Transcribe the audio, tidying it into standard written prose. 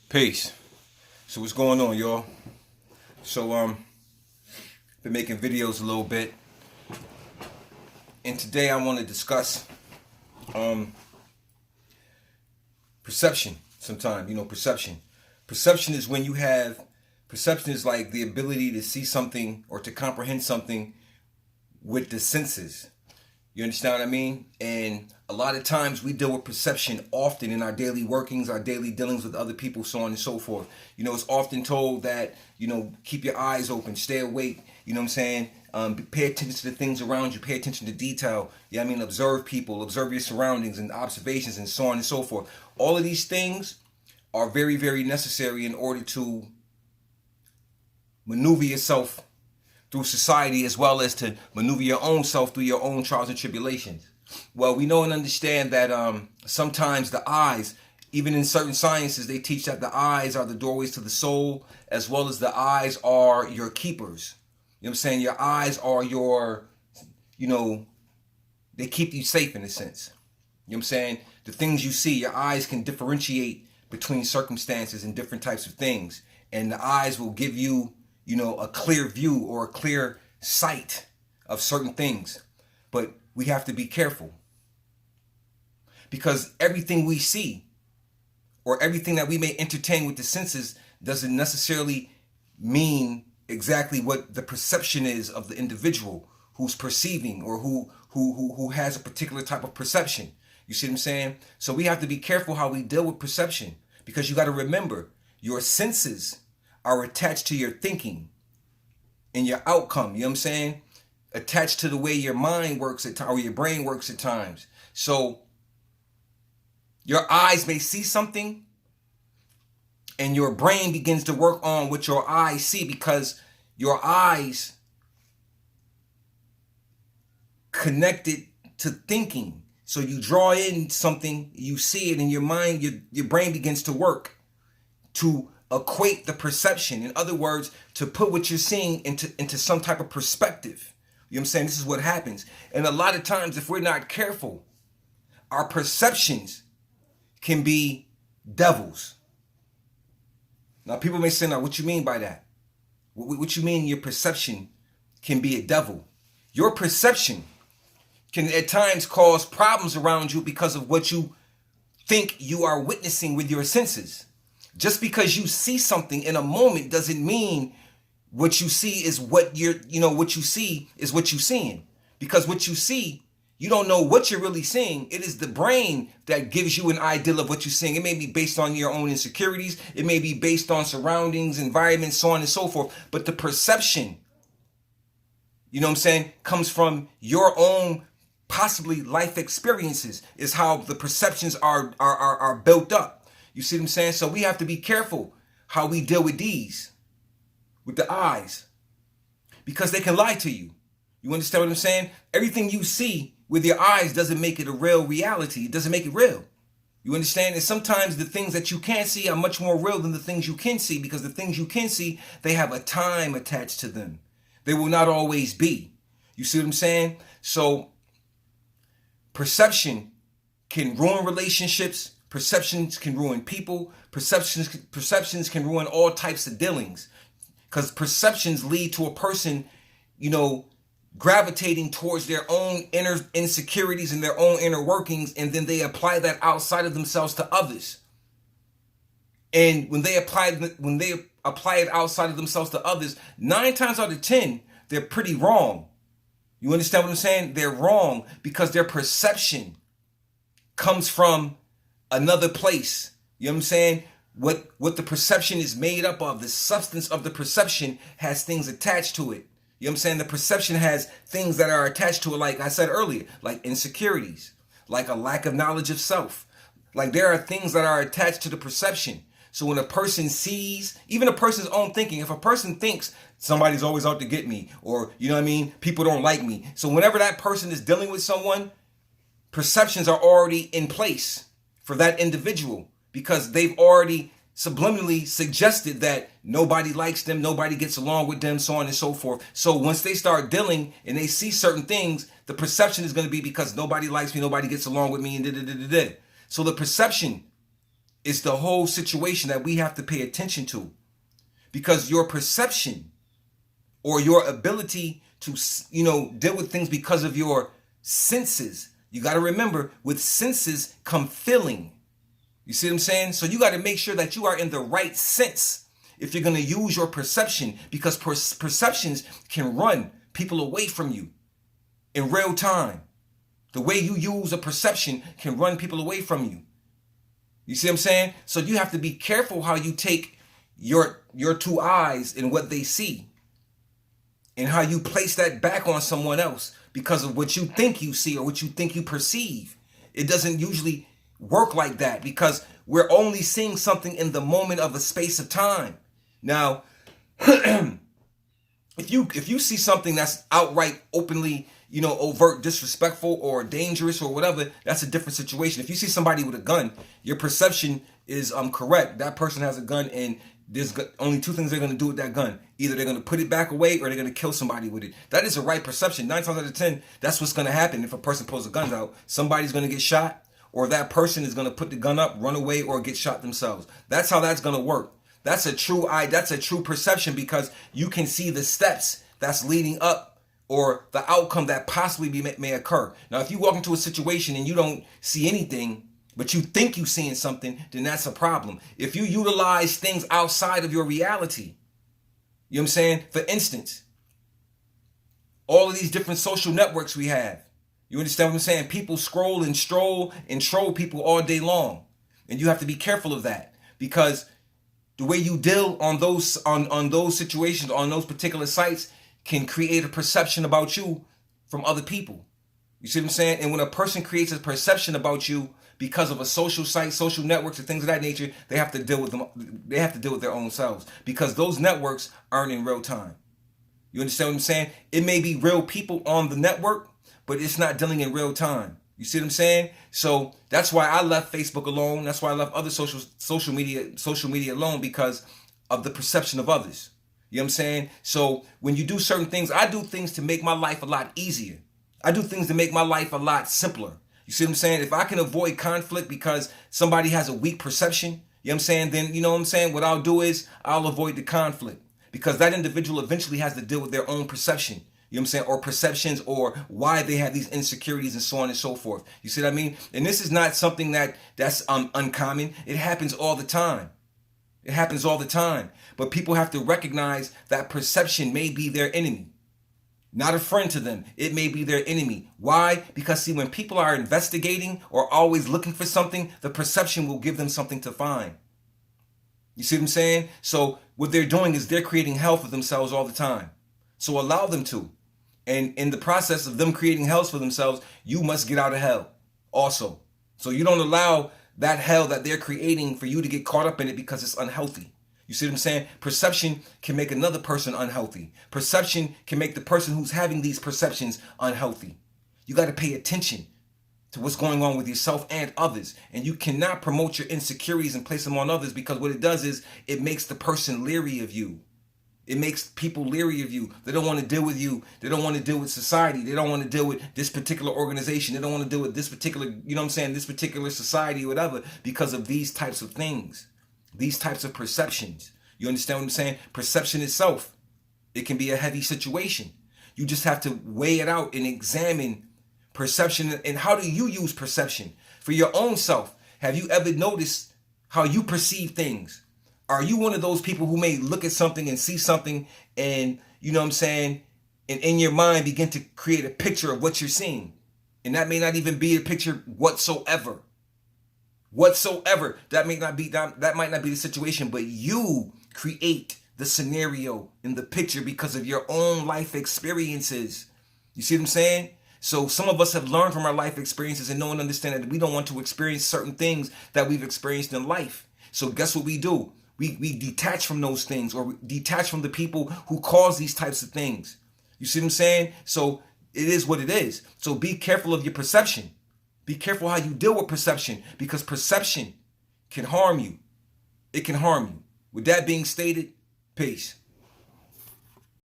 Peace. So what's going on, y'all? So been making videos a little bit, and today I want to discuss perception. Sometimes, perception. Perception is when you have perception is like the ability to see something or to comprehend something with the senses. You understand what I mean? And a lot of times we deal with perception often in our daily workings, our daily dealings with other people, so on and so forth. It's often told that, keep your eyes open, stay awake. You know what I'm saying? Pay attention to the things around you, pay attention to detail. Yeah, I mean, observe people, observe your surroundings and observations and so on and so forth. All of these things are very, very necessary in order to maneuver yourself through society, as well as to maneuver your own self through your own trials and tribulations. Well, we know and understand that sometimes the eyes, even in certain sciences, they teach that the eyes are the doorways to the soul, as well as the eyes are your keepers. You know what I'm saying? Your eyes are they keep you safe in a sense. You know what I'm saying? The things you see, your eyes can differentiate between circumstances and different types of things. And the eyes will give you a clear view or a clear sight of certain things. But we have to be careful, because everything we see or everything that we may entertain with the senses doesn't necessarily mean exactly what the perception is of the individual who's perceiving or who has a particular type of perception. You see what I'm saying? So we have to be careful how we deal with perception, because you got to remember your senses are attached to your thinking and your outcome. You know what I'm saying? Attached to the way your mind works at times, or your brain works at times. So your eyes may see something and your brain begins to work on what your eyes see, because your eyes connected to thinking. So you draw in something, you see it in your mind, your brain begins to work to equate the perception. In other words, to put what you're seeing into some type of perspective. You know what I'm saying? This is what happens. And a lot of times, if we're not careful, our perceptions can be devils. Now, people may say, now, what you mean by that? What you mean your perception can be a devil? Your perception can at times cause problems around you because of what you think you are witnessing with your senses. Just because you see something in a moment doesn't mean what you see is what what you see is what you're seeing. Because what you see, you don't know what you're really seeing. It is the brain that gives you an ideal of what you're seeing. It may be based on your own insecurities. It may be based on surroundings, environment, so on and so forth. But the perception, comes from your own possibly life experiences, is how the perceptions are built up. You see what I'm saying? So we have to be careful how we deal with these, with the eyes, because they can lie to you. You understand what I'm saying? Everything you see with your eyes doesn't make it a real reality. It doesn't make it real. You understand? And sometimes the things that you can't see are much more real than the things you can see, because the things you can see, they have a time attached to them. They will not always be. You see what I'm saying? So perception can ruin relationships. Perceptions can ruin people. Perceptions can ruin all types of dealings, because perceptions lead to a person, gravitating towards their own inner insecurities and their own inner workings, and then they apply that outside of themselves to others. And when they apply it outside of themselves to others, 9 times out of 10, they're pretty wrong. You understand what I'm saying? They're wrong because their perception comes from another place. You know what I'm saying? What the perception is made up of, the substance of the perception has things attached to it. You know what I'm saying? The perception has things that are attached to it, like I said earlier, like insecurities, like a lack of knowledge of self. Like there are things that are attached to the perception. So when a person sees, even a person's own thinking, if a person thinks somebody's always out to get me, or, people don't like me. So whenever that person is dealing with someone, perceptions are already in place for that individual, because they've already subliminally suggested that nobody likes them, nobody gets along with them, so on and so forth. So once they start dealing and they see certain things, the perception is going to be because nobody likes me, nobody gets along with me, and da da da da da. So the perception It's the whole situation that we have to pay attention to, because your perception or your ability to, deal with things because of your senses. You got to remember, with senses come feeling. You see what I'm saying? So you got to make sure that you are in the right sense if you're going to use your perception, because perceptions can run people away from you in real time. The way you use a perception can run people away from you. You see what I'm saying? So you have to be careful how you take your two eyes and what they see, and how you place that back on someone else because of what you think you see or what you think you perceive. It doesn't usually work like that, because we're only seeing something in the moment of a space of time. Now, if you see something that's outright, openly, overt, disrespectful or dangerous or whatever, that's a different situation. If you see somebody with a gun, your perception is correct. That person has a gun, and there's only two things they're going to do with that gun. Either they're going to put it back away, or they're going to kill somebody with it. That is a right perception. 9 times out of 10, that's what's going to happen. If a person pulls a gun out, somebody's going to get shot, or that person is going to put the gun up, run away, or get shot themselves. That's how that's going to work. That's a true perception, because you can see the steps that's leading up, or the outcome that possibly may occur. Now, if you walk into a situation and you don't see anything, but you think you're seeing something, then that's a problem. If you utilize things outside of your reality, you know what I'm saying? For instance, all of these different social networks we have, you understand what I'm saying? People scroll and stroll and troll people all day long. And you have to be careful of that, because the way you deal on those those situations, on those particular sites, can create a perception about you from other people. You see what I'm saying? And when a person creates a perception about you because of a social site, social networks, and things of that nature, they have to deal with them. They have to deal with their own selves, because those networks aren't in real time. You understand what I'm saying? It may be real people on the network, but it's not dealing in real time. You see what I'm saying? So that's why I left Facebook alone. That's why I left other social media alone, because of the perception of others. You know what I'm saying? So when you do certain things, I do things to make my life a lot easier. I do things to make my life a lot simpler. You see what I'm saying? If I can avoid conflict because somebody has a weak perception, you know what I'm saying, then you know what I'm saying, what I'll do is I'll avoid the conflict, because that individual eventually has to deal with their own perception. You know what I'm saying? Or perceptions, or why they have these insecurities, and so on and so forth. You see what I mean? And this is not something that's uncommon. It happens all the time. It happens all the time. But people have to recognize that perception may be their enemy. Not a friend to them. It may be their enemy. Why? Because see, when people are investigating or always looking for something, the perception will give them something to find. You see what I'm saying? So what they're doing is they're creating hell for themselves all the time. So allow them to. And in the process of them creating hells for themselves, you must get out of hell also. So you don't allow that hell that they're creating for you to get caught up in it, because it's unhealthy. You see what I'm saying? Perception can make another person unhealthy. Perception can make the person who's having these perceptions unhealthy. You got to pay attention to what's going on with yourself and others. And you cannot promote your insecurities and place them on others, because what it does is it makes the person leery of you. It makes people leery of you. They don't want to deal with you. They don't want to deal with society. They don't want to deal with this particular organization. They don't want to deal with this particular, you know what I'm saying, this particular society or whatever, because of these types of things, these types of perceptions. You understand what I'm saying? Perception itself, it can be a heavy situation. You just have to weigh it out and examine perception. And how do you use perception for your own self? Have you ever noticed how you perceive things? Are you one of those people who may look at something and see something and, you know what I'm saying, and in your mind begin to create a picture of what you're seeing? And that may not even be a picture whatsoever. That might not be the situation, but you create the scenario in the picture because of your own life experiences. You see what I'm saying? So some of us have learned from our life experiences and know and understand that we don't want to experience certain things that we've experienced in life. So guess what we do? We detach from those things, or we detach from the people who cause these types of things. You see what I'm saying? So it is what it is. So be careful of your perception. Be careful how you deal with perception, because perception can harm you. It can harm you. With that being stated, peace.